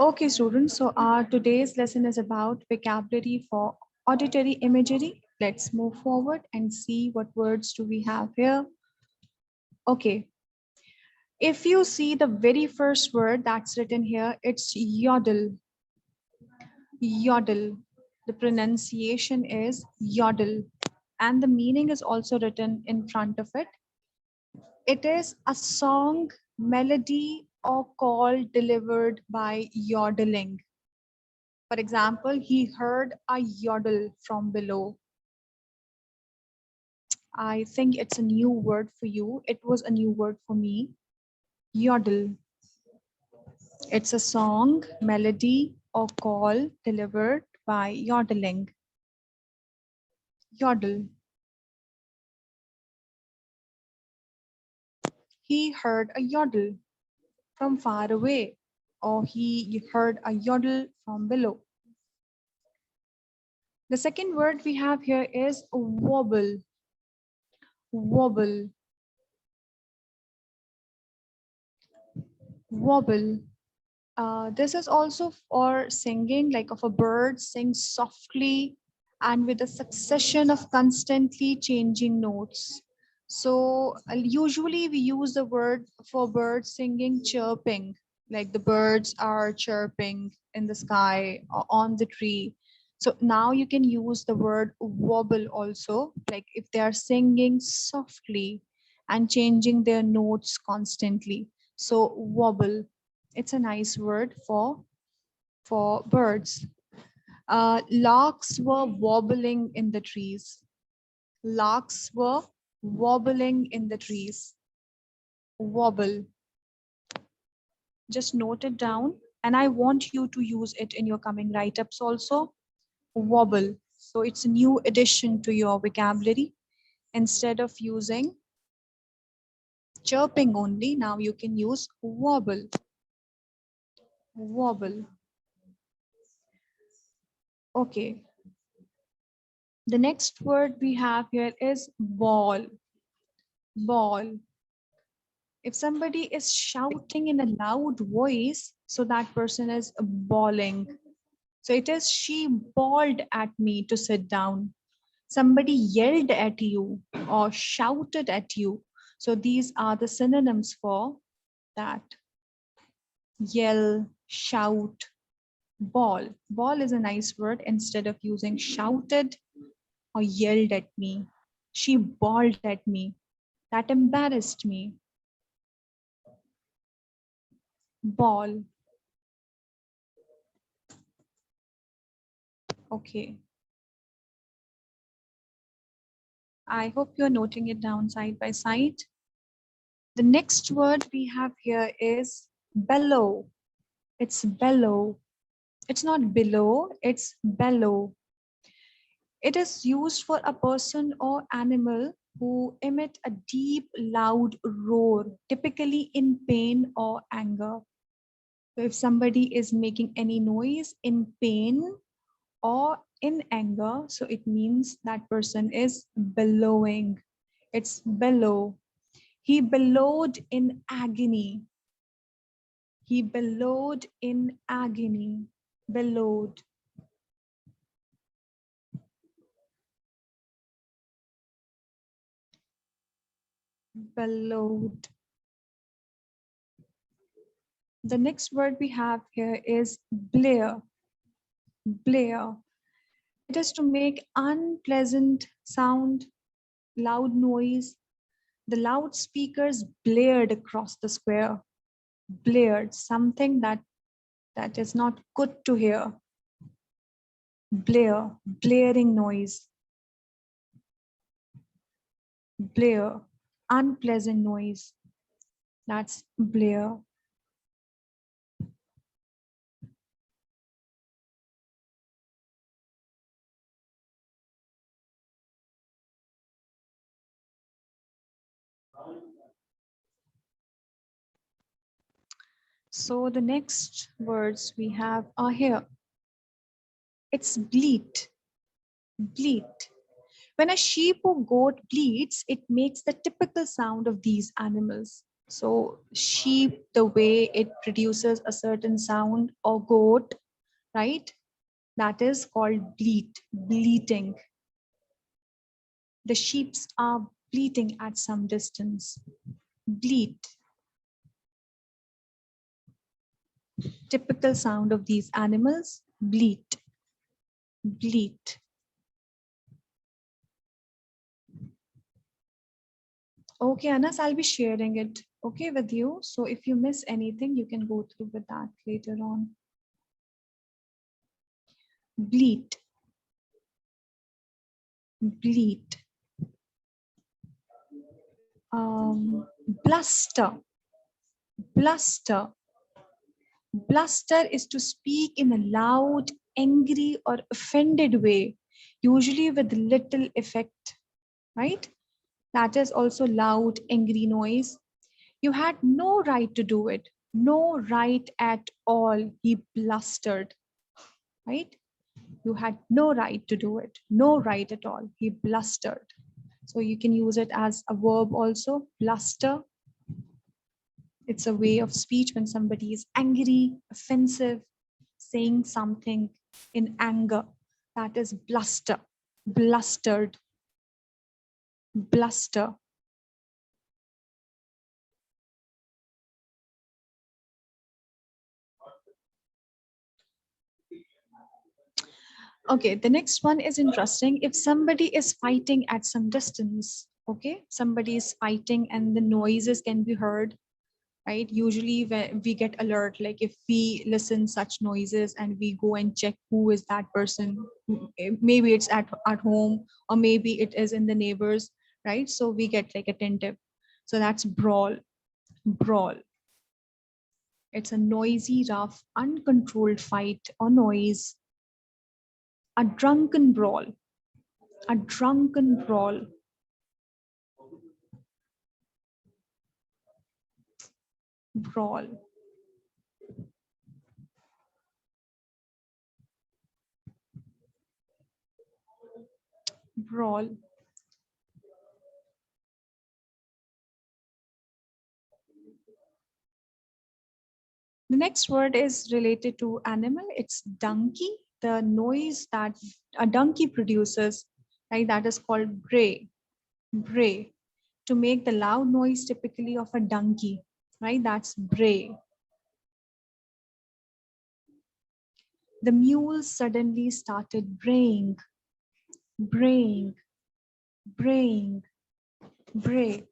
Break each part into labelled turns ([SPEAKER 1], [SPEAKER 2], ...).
[SPEAKER 1] Okay, students, so our today's lesson is about vocabulary for auditory imagery. Let's move forward and see what words do we have here. Okay, if you see the very first word that's written here, it's yodel. Yodel. The pronunciation is yodel, and the meaning is also written in front of it. It is a song, melody, or call delivered by yodeling. For example, he heard a yodel from below. I think it's a new word for you. It was a new word for me. Yodel. It's a song, melody, or call delivered by yodeling. Yodel. He heard a yodel from far away, or he heard a yodel from below. The second word we have here is wobble. Wobble. Wobble. This is also for singing, like of a bird sings softly and with a succession of constantly changing notes. So usually we use the word for bird singing chirping, like the birds are chirping in the sky or on the tree. So now you can use the word wobble also, like if they are singing softly and changing their notes constantly. So wobble. It's a nice word for birds. Larks were wobbling in the trees. Larks were wobbling in the trees. Wobble. Just note it down, and I want you to use it in your coming write-ups also. Wobble. So it's a new addition to your vocabulary. Instead of using chirping only, now you can use wobble. Wobble. Okay. The next word we have here is ball. Ball. If somebody is shouting in a loud voice, so that person is bawling. So it is she bawled at me to sit down. Somebody yelled at you or shouted at you. So these are the synonyms for that. Yell, shout, bawl. Bawl is a nice word instead of using shouted or yelled at me. She bawled at me. That embarrassed me. Ball. Okay. I hope you're noting it down side by side. The next word we have here is bellow. It's bellow. It's not below, it's bellow. It is used for a person or animal who emit a deep, loud roar, typically in pain or anger. So if somebody is making any noise in pain or in anger, so it means that person is bellowing. It's bellow. He bellowed in agony. He bellowed in agony. Bellowed. Bellowed. The next word we have here is blare. Blare. It is to make unpleasant sound, loud noise. The loudspeakers blared across the square. Blared, something that is not good to hear. Blare, blaring noise. Blare, unpleasant noise. That's blare. So the next words we have are here. It's bleat. Bleat. When a sheep or goat bleats, it makes the typical sound of these animals. So sheep, the way it produces a certain sound, or goat, right? That is called bleating. The sheeps are bleating at some distance. Bleat. Typical sound of these animals, bleat, bleat. Okay, Anas, I'll be sharing it, okay, with you. So if you miss anything, you can go through with that later on. Bleat, bleat. Bluster, bluster. Bluster is to speak in a loud, angry, or offended way, usually with little effect, right? That is also loud, angry noise. You had no right to do it. No right at all, he blustered, right? You had no right to do it. No right at all, he blustered. So you can use it as a verb also, bluster. It's a way of speech when somebody is angry, offensive, saying something in anger. That is bluster, blustered, bluster. Okay, the next one is interesting. If somebody is fighting at some distance, okay, somebody is fighting and the noises can be heard, right? Usually when we get alert, like if we listen such noises and we go and check who is that person, maybe it's at home or maybe it is in the neighbors, right? So we get like attentive. So that's brawl, brawl. It's a noisy, rough, uncontrolled fight or noise. A drunken brawl, a drunken brawl, brawl, brawl. The next word is related to animal. It's donkey. The noise that a donkey produces, right? That is called bray. Bray. To make the loud noise typically of a donkey, right? That's bray. The mule suddenly started braying, braying, braying, bray.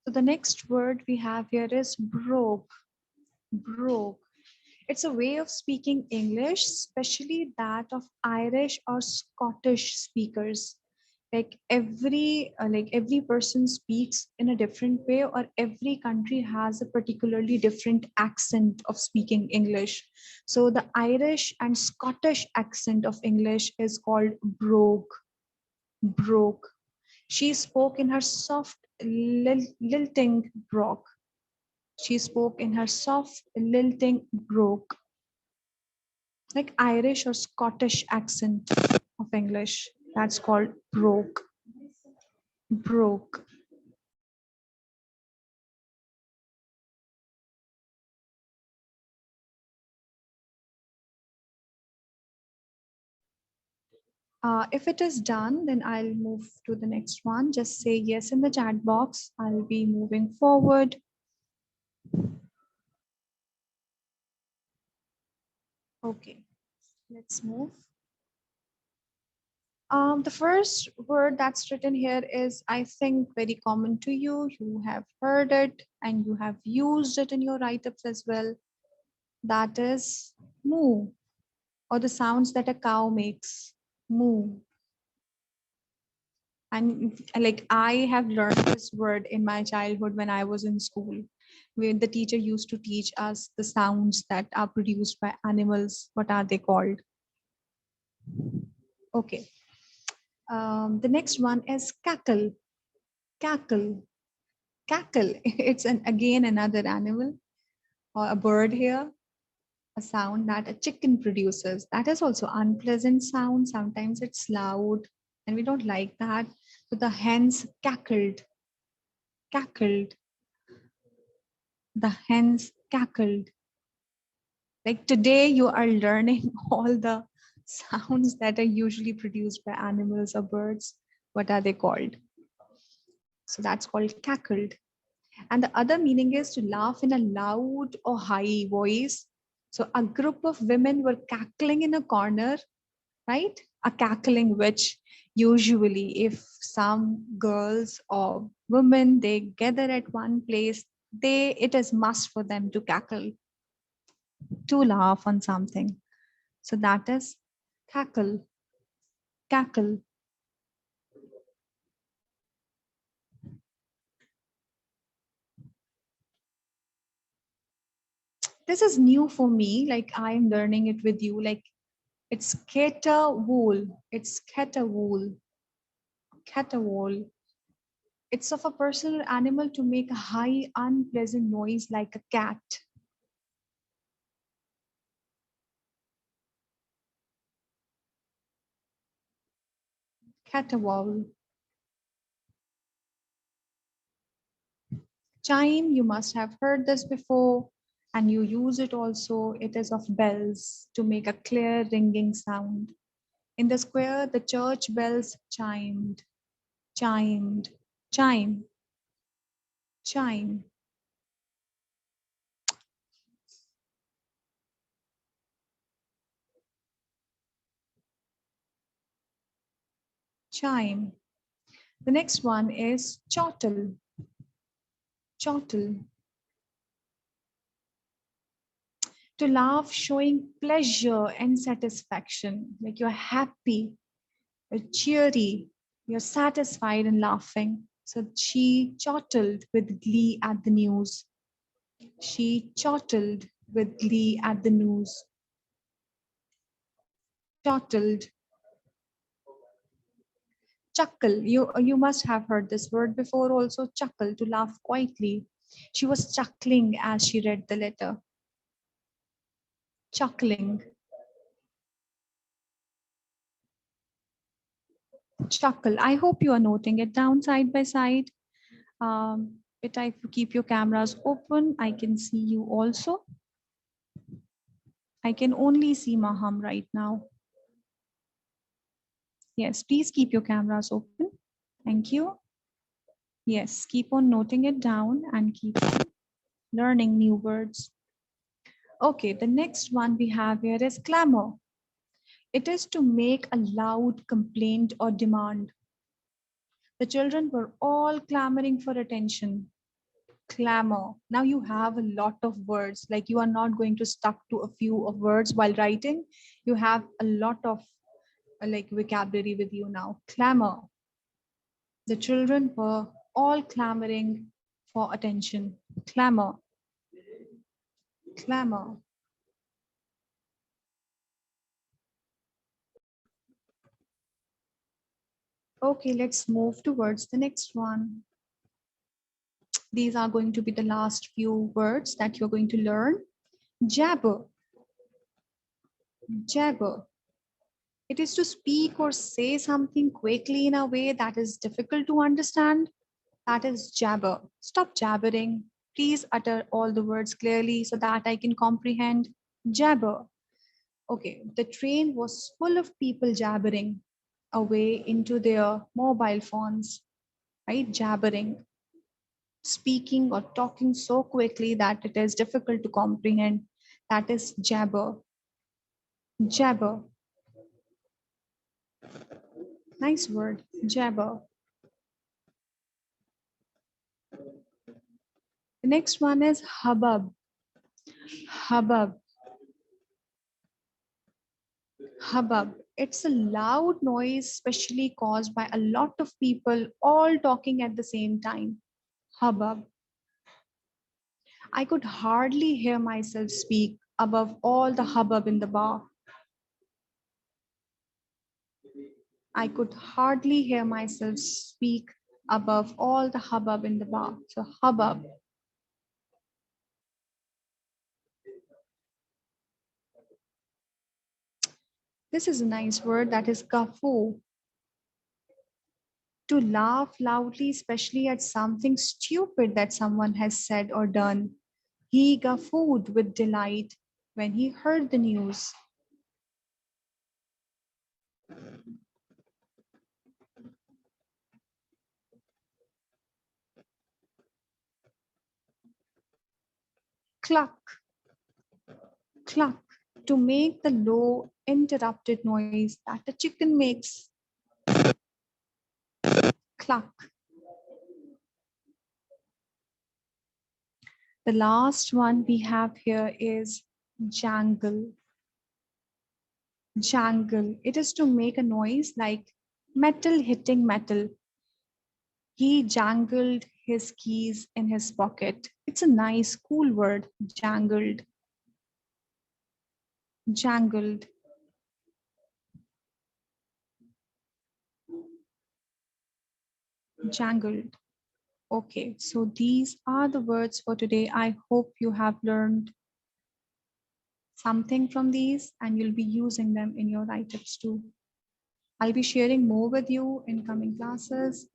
[SPEAKER 1] So the next word we have here is brogue, brogue. It's a way of speaking English, especially that of Irish or Scottish speakers. Like every person speaks in a different way, or every country has a particularly different accent of speaking English. So the Irish and Scottish accent of English is called brogue, brogue. She spoke in her soft lilting brogue. She spoke in her soft lilting brogue, like Irish or Scottish accent of English. That's called brogue. Brogue. If it is done, then I'll move to the next one. Just say yes in the chat box. I'll be moving forward. Okay, let's move. The first word that's written here is, I think, very common to you. You have heard it and you have used it in your write-ups as well. That is moo, or the sounds that a cow makes. Moo. And like I have learned this word in my childhood when I was in school. When the teacher used to teach us the sounds that are produced by animals, what are they called? Okay. The next one is cackle. Cackle. Cackle. It's again another animal or a bird here, a sound that a chicken produces. That is also unpleasant sound. Sometimes it's loud and we don't like that. So the hens cackled, cackled. The hens cackled. Like today, you are learning all the sounds that are usually produced by animals or birds. What are they called? So that's called cackled. And the other meaning is to laugh in a loud or high voice. So a group of women were cackling in a corner, right? A cackling which usually if some girls or women they gather at one place, they it is must for them to cackle, to laugh on something. So that is cackle, cackle. This is new for me. Like I'm learning it with you. Like it's caterwool. It's caterwool. Caterwool. It's of a personal animal to make a high, unpleasant noise like a cat. Caterwaul. Chime, you must have heard this before, and you use it also. It is of bells to make a clear ringing sound. In the square, the church bells chimed, chimed, chime, chime, chime. The next one is chortle, chortle. To laugh, showing pleasure and satisfaction, like you're happy, you're cheery, you're satisfied and laughing. So she chortled with glee at the news. She chortled with glee at the news. Chortled. Chuckle. You must have heard this word before also. Chuckle, to laugh quietly. She was chuckling as she read the letter. Chuckling. Chuckle. I hope you are noting it down side by side. But if you keep your cameras open, I can see you also. I can only see Maham right now. Yes, please keep your cameras open. Thank you. Yes, keep on noting it down and keep learning new words. Okay, the next one we have here is clamor. It is to make a loud complaint or demand. The children were all clamoring for attention. Clamor. Now you have a lot of words, like you are not going to stuck to a few of words while writing. You have a lot of like vocabulary with you now. Clamor. The children were all clamoring for attention. Clamor. Clamor. Okay, let's move towards the next one. These are going to be the last few words that you're going to learn. Jabber. Jabber. It is to speak or say something quickly in a way that is difficult to understand. That is jabber. Stop jabbering. Please utter all the words clearly so that I can comprehend. Jabber. Okay, the train was full of people jabbering away into their mobile phones, right? Jabbering, speaking or talking so quickly that it is difficult to comprehend. That is jabber. Jabber. Nice word. Jabber. The next one is hubbub. Hubbub. Hubbub. It's a loud noise, especially caused by a lot of people all talking at the same time. Hubbub. I could hardly hear myself speak above all the hubbub in the bar. I could hardly hear myself speak above all the hubbub in the bar. So, hubbub. This is a nice word, that is guffaw. To laugh loudly, especially at something stupid that someone has said or done. He guffawed with delight when he heard the news. Cluck, cluck, to make the low, interrupted noise that a chicken makes. Cluck. The last one we have here is jangle. Jangle. It is to make a noise like metal hitting metal. He jangled his keys in his pocket. It's a nice, cool word, jangled. Jangled. Jangled. Okay, so these are the words for today. I hope you have learned something from these and you'll be using them in your write ups too. I'll be sharing more with you in coming classes.